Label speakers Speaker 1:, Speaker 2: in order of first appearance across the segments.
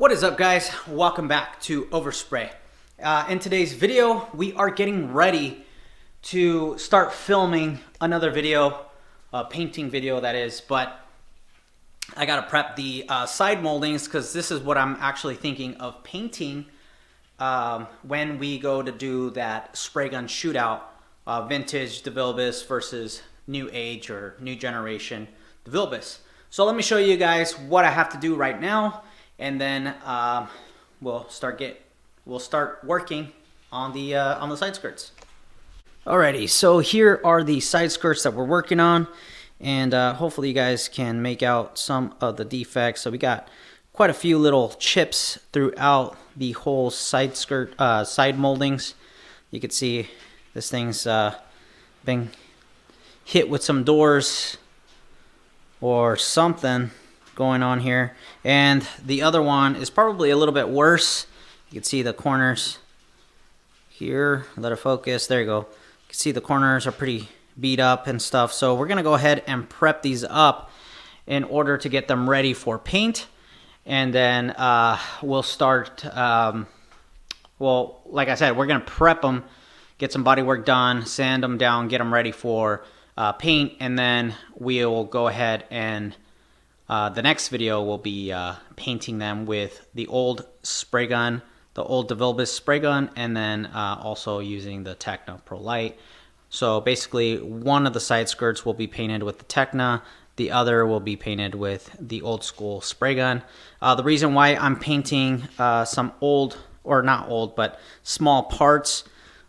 Speaker 1: What is up, guys? Welcome back to Overspray. In today's video, we are getting ready to start filming another video, a painting video that is, but I gotta prep the side moldings because this is what I'm actually thinking of painting when we go to do that spray gun shootout, vintage devilbiss versus new age or new generation devilbiss. So let me show you guys what I have to do right now, and then we'll start working on the side skirts. Alrighty, so here are the side skirts that we're working on, and hopefully you guys can make out some of the defects. So we got quite a few little chips throughout the whole side skirt, side moldings. You can see this thing's been hit with some doors or something going on here, and the other one is probably a little bit worse. You can see the corners here. Let it focus. There you go. You can see the corners are pretty beat up and stuff. So we're gonna go ahead and prep these up in order to get them ready for paint, and then we'll start. Well, like I said, we're gonna prep them, get some body work done, sand them down, get them ready for paint, and then we'll go ahead and the next video will be painting them with the old spray gun, the old devilbiss spray gun, and then also using the Techna Pro Light. So basically, one of the side skirts will be painted with the Techna, the other will be painted with the old school spray gun. The reason why I'm painting some old, or not old, but small parts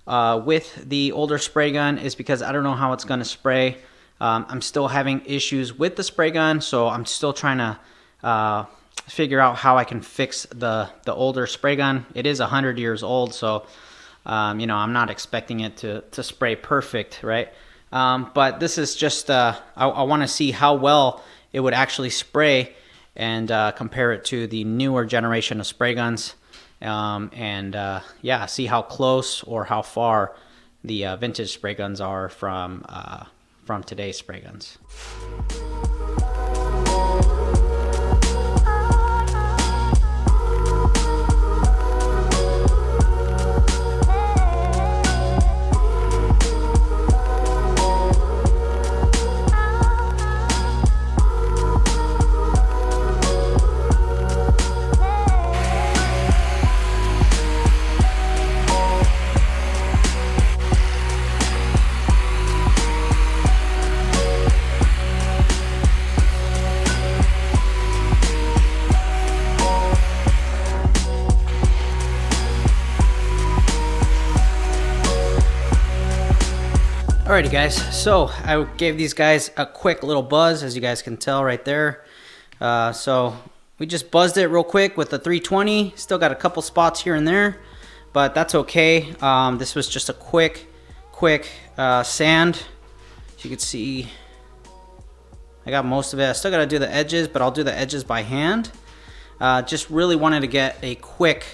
Speaker 1: with the older spray gun is because I don't know how it's going to spray. I'm still having issues with the spray gun, so I'm still trying to figure out how I can fix the older spray gun. It is 100 years old, so you know, I'm not expecting it to spray perfect, right? But this is just I want to see how well it would actually spray and compare it to the newer generation of spray guns, and yeah, see how close or how far the vintage spray guns are from today's spray guns. Alrighty, guys, so I gave these guys a quick little buzz, as you guys can tell right there. So we just buzzed it real quick with the 320. Still got a couple spots here and there, but that's okay. This was just a quick sand. As you can see, I got most of it. I still got to do the edges, but I'll do the edges by hand. Just really wanted to get a quick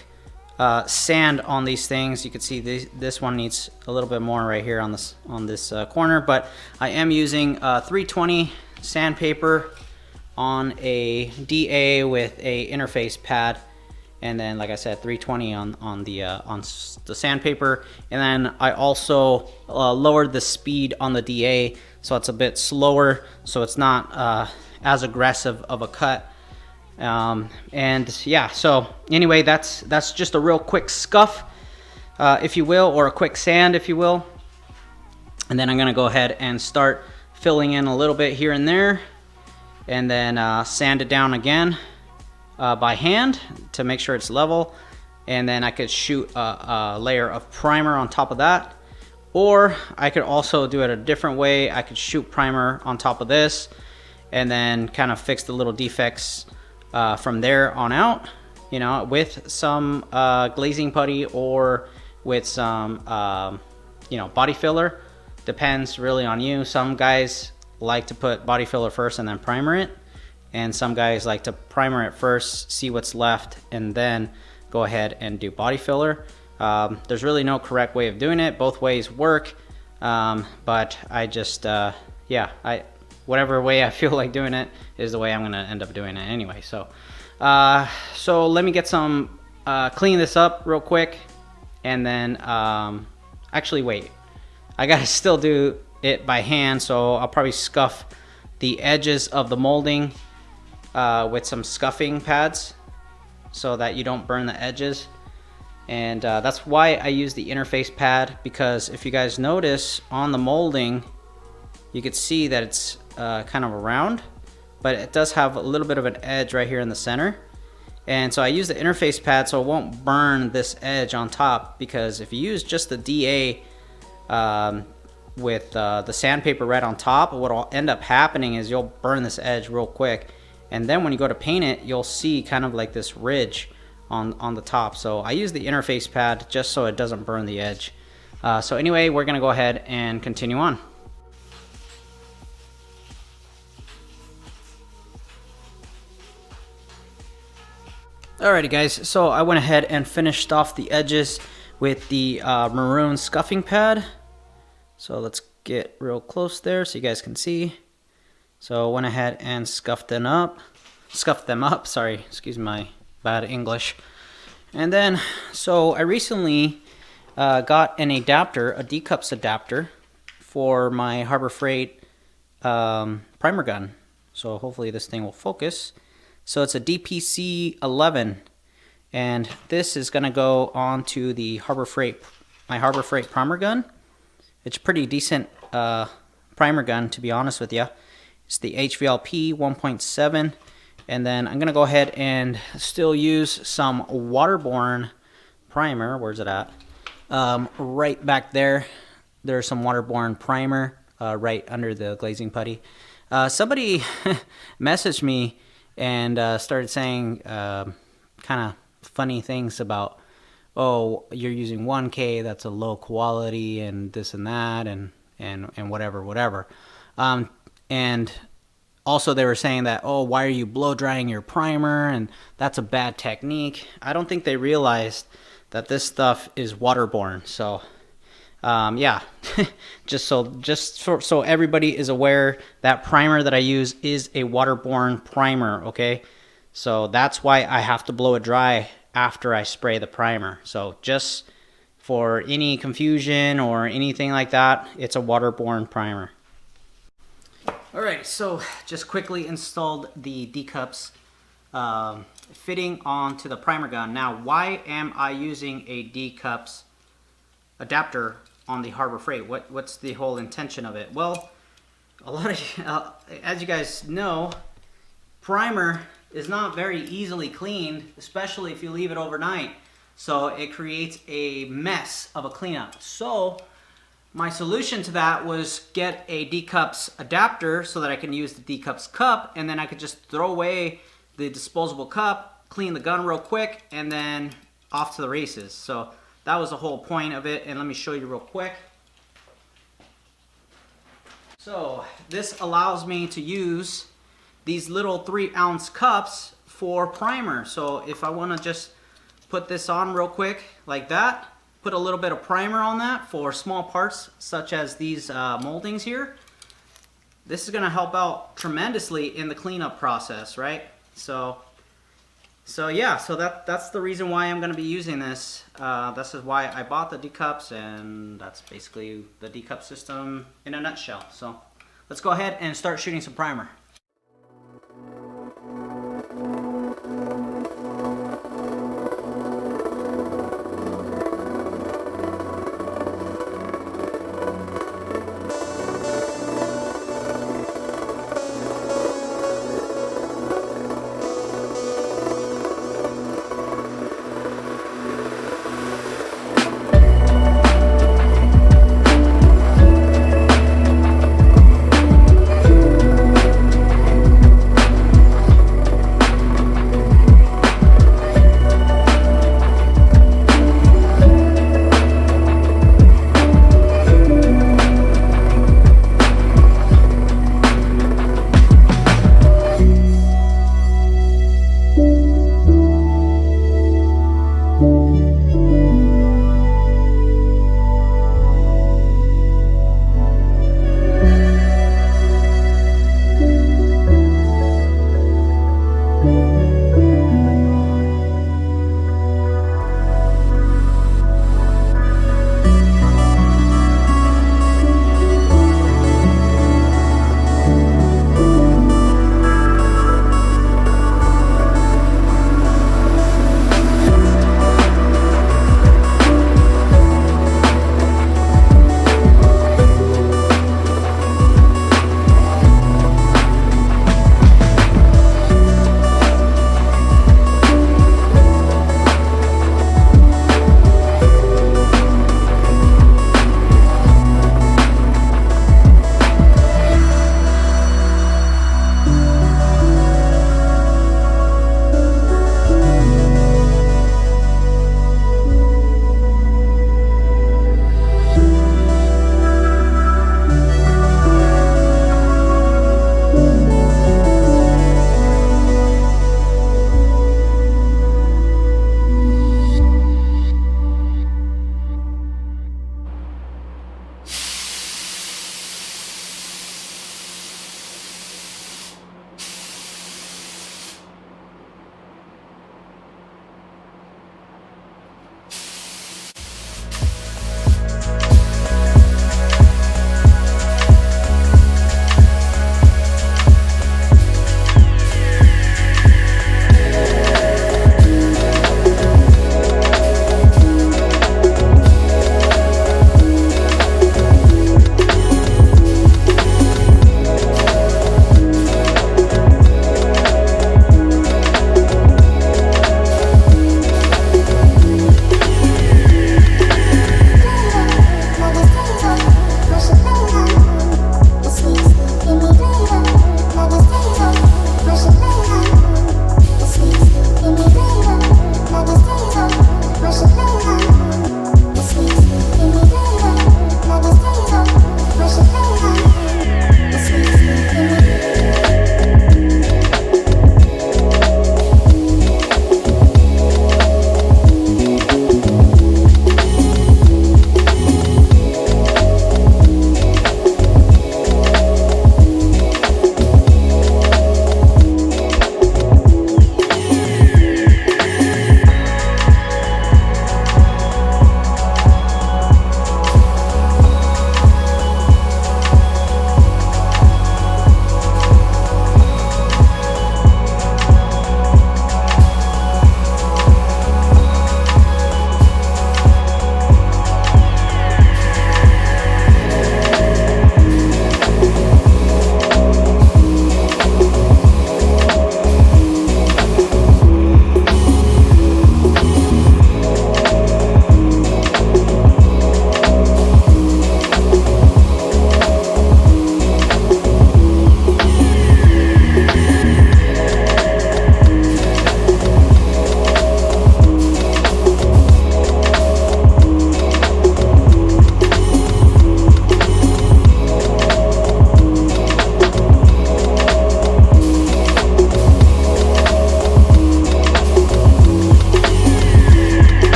Speaker 1: sand on these things. You can see this one needs a little bit more right here on this corner, but I am using 320 sandpaper on a DA with a interface pad, and then, like I said, 320 on the sandpaper, and then I also lowered the speed on the DA so it's a bit slower, so it's not as aggressive of a cut. And yeah, so anyway, that's just a real quick scuff, if you will, or a quick sand, if you will. And then I'm gonna go ahead and start filling in a little bit here and there, and then sand it down again by hand to make sure it's level. And then I could shoot a layer of primer on top of that, or I could also do it a different way. I could shoot primer on top of this and then kind of fix the little defects from there on out, you know, with some glazing putty or with some you know, body filler. Depends really on you. Some guys like to put body filler first and then primer it, and some guys like to primer it first, see what's left, and then go ahead and do body filler. There's really no correct way of doing it. Both ways work, but I just yeah, whatever way I feel like doing it is the way I'm gonna end up doing it anyway. So So let me get some, clean this up real quick, and then, actually wait, I gotta still do it by hand, so I'll probably scuff the edges of the molding with some scuffing pads so that you don't burn the edges. And that's why I use the interface pad, because if you guys notice on the molding, you can see that it's kind of round, but it does have a little bit of an edge right here in the center. And so I use the interface pad so it won't burn this edge on top, because if you use just the DA with the sandpaper right on top, what will end up happening is you'll burn this edge real quick. And then when you go to paint it, you'll see kind of like this ridge on the top. So I use the interface pad just so it doesn't burn the edge. So anyway, we're gonna go ahead and continue on. Alrighty guys, so I went ahead and finished off the edges with the maroon scuffing pad. So let's get real close there so you guys can see. So I went ahead and scuffed them up, sorry, excuse my bad English. And then, so I recently got an adapter, a D-cups adapter for my Harbor Freight primer gun. So hopefully this thing will focus. So it's a DPC 11, and this is gonna go onto the my Harbor Freight primer gun. It's a pretty decent primer gun, to be honest with you. It's the HVLP 1.7, and then I'm gonna go ahead and still use some waterborne primer. Where's it at? Right back there. There's some waterborne primer right under the glazing putty. Somebody messaged me and started saying kind of funny things about, oh, you're using 1K, that's a low quality, and this and that, and whatever. And also they were saying that, oh, why are you blow drying your primer, and that's a bad technique. I don't think they realized that this stuff is waterborne. So yeah, just so everybody is aware, that primer that I use is a waterborne primer, okay? So that's why I have to blow it dry after I spray the primer. So just for any confusion or anything like that, it's a waterborne primer. Alright, so just quickly installed the D-cups fitting onto the primer gun. Now, why am I using a D-cups adapter on the Harbor Freight? What's the whole intention of it? Well, a lot of as you guys know, primer is not very easily cleaned, especially if you leave it overnight. So it creates a mess of a cleanup. So my solution to that was get a D-cups adapter so that I can use the D-cups cup, and then I could just throw away the disposable cup, clean the gun real quick, and then off to the races. So that was the whole point of it, and let me show you real quick. So this allows me to use these little 3-ounce cups for primer. So if I want to just put this on real quick like that, put a little bit of primer on that for small parts such as these moldings here, this is going to help out tremendously in the cleanup process, right? So yeah, so that's the reason why I'm going to be using this. This is why I bought the D-cups, and that's basically the D-cup system in a nutshell. So let's go ahead and start shooting some primer.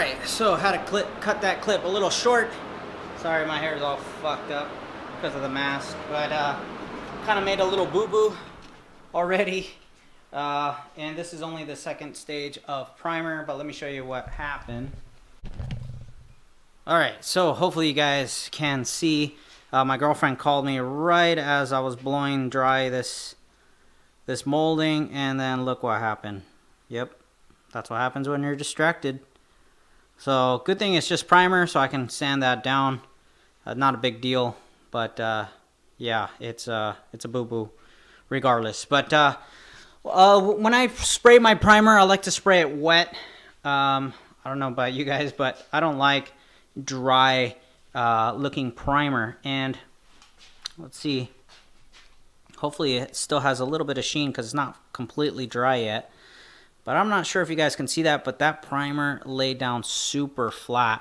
Speaker 1: Alright, so how to cut that clip a little short. Sorry, my hair is all fucked up because of the mask, but kind of made a little boo-boo already. And this is only the second stage of primer, but let me show you what happened. Alright, so hopefully you guys can see. My girlfriend called me right as I was blowing dry this molding, and then look what happened. Yep, that's what happens when you're distracted. So good thing it's just primer, so I can sand that down. Not a big deal, but yeah, it's a boo-boo regardless. But when I spray my primer, I like to spray it wet. I don't know about you guys, but I don't like dry looking primer. And let's see, hopefully it still has a little bit of sheen because it's not completely dry yet. But I'm not sure if you guys can see that, but that primer laid down super flat.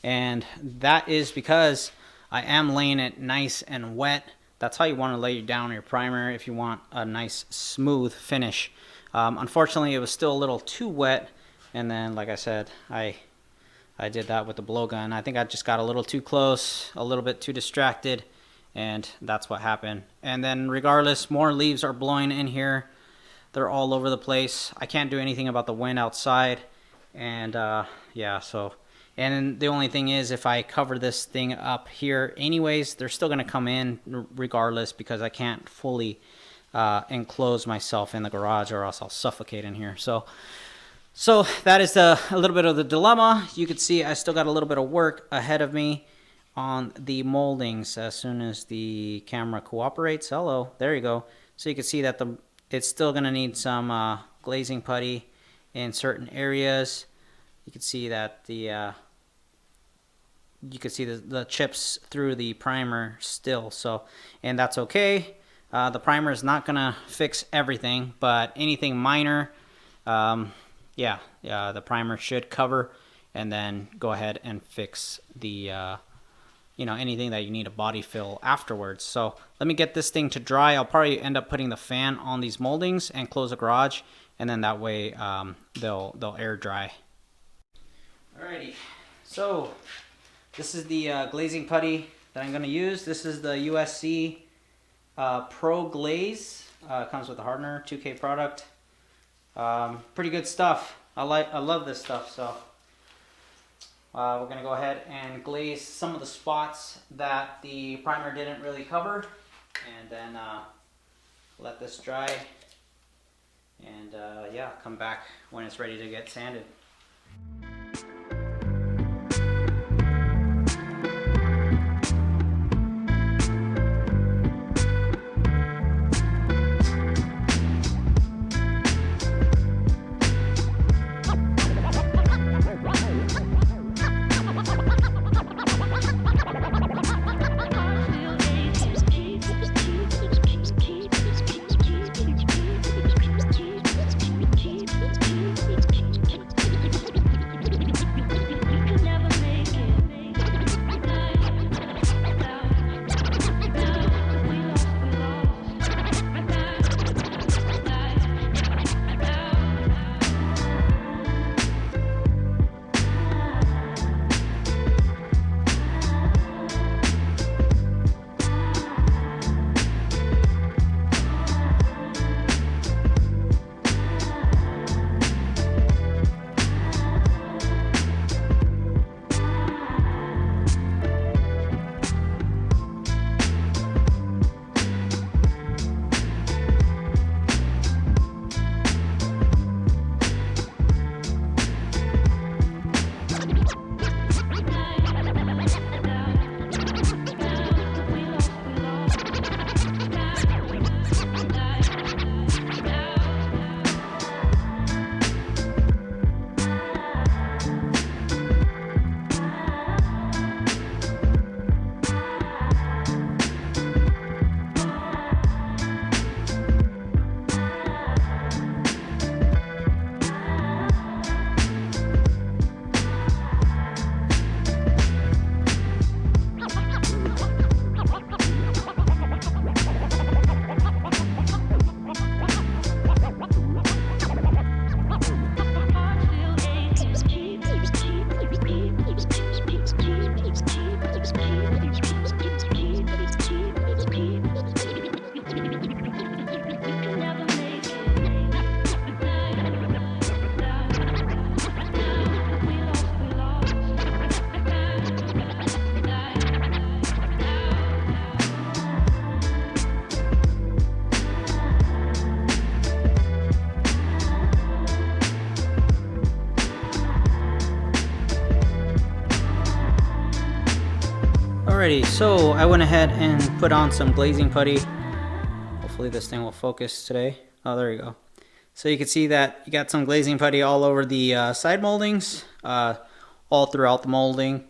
Speaker 1: And that is because I am laying it nice and wet. That's how you want to lay down your primer if you want a nice smooth finish. Unfortunately, it was still a little too wet. And then, like I said, I did that with the blowgun. I think I just got a little too close, a little bit too distracted, and that's what happened. And then regardless, more leaves are blowing in here. They're all over the place. I can't do anything about the wind outside. And yeah, so, and the only thing is, if I cover this thing up here anyways, they're still gonna come in regardless, because I can't fully enclose myself in the garage, or else I'll suffocate in here. So that is a little bit of the dilemma. You can see I still got a little bit of work ahead of me on the moldings. As soon as the camera cooperates, hello, there you go. So you can see that it's still going to need some glazing putty in certain areas. You can see that the chips through the primer still. So, and that's okay. The primer is not going to fix everything, but anything minor, yeah, the primer should cover, and then go ahead and fix the anything that you need a body fill afterwards. So let me get this thing to dry. I'll probably end up putting the fan on these moldings and close the garage, and then that way they'll air dry. Alrighty, so this is the glazing putty that I'm going to use. This is the USC Pro Glaze. Comes with a hardener, 2K product. Pretty good stuff. I love this stuff. So we're going to go ahead and glaze some of the spots that the primer didn't really cover, and then let this dry, and yeah, come back when it's ready to get sanded. Alrighty, so I went ahead and put on some glazing putty. Hopefully this thing will focus today. Oh, there you go. So you can see that you got some glazing putty all over the side moldings, all throughout the molding.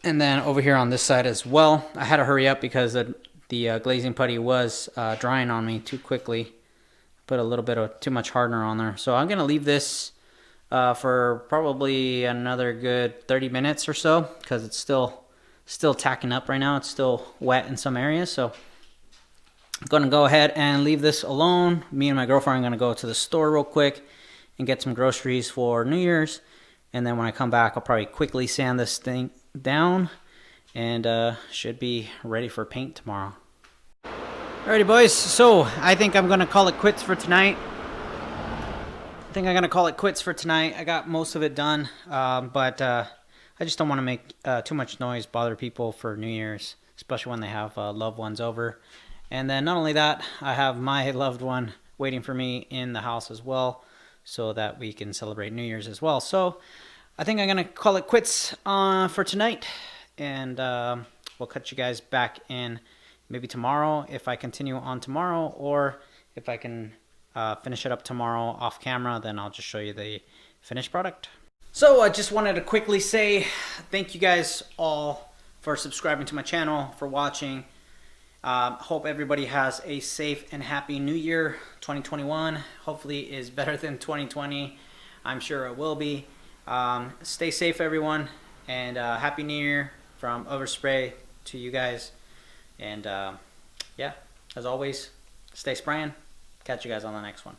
Speaker 1: And then over here on this side as well. I had to hurry up because the glazing putty was drying on me too quickly. Put a little bit of too much hardener on there. So I'm going to leave this for probably another good 30 minutes or so because it's still tacking up right now. It's still wet in some areas. So I'm going to go ahead and leave this alone. Me and my girlfriend are going to go to the store real quick and get some groceries for New Year's. And then when I come back, I'll probably quickly sand this thing down and should be ready for paint tomorrow. Alrighty boys, so I think I'm gonna call it quits for tonight. I got most of it done, but I just don't want to make too much noise, bother people for New Year's, especially when they have loved ones over. And then not only that, I have my loved one waiting for me in the house as well, so that we can celebrate New Year's as well. So I think I'm gonna call it quits for tonight, and we'll cut you guys back in maybe tomorrow if I continue on tomorrow, or if I can finish it up tomorrow off camera, then I'll just show you the finished product. So I just wanted to quickly say thank you guys all for subscribing to my channel, for watching. Hope everybody has a safe and happy New Year. 2021 hopefully is better than 2020. I'm sure it will be. Stay safe everyone, and Happy New Year from Overspray to you guys. And yeah, as always, stay spraying. Catch you guys on the next one.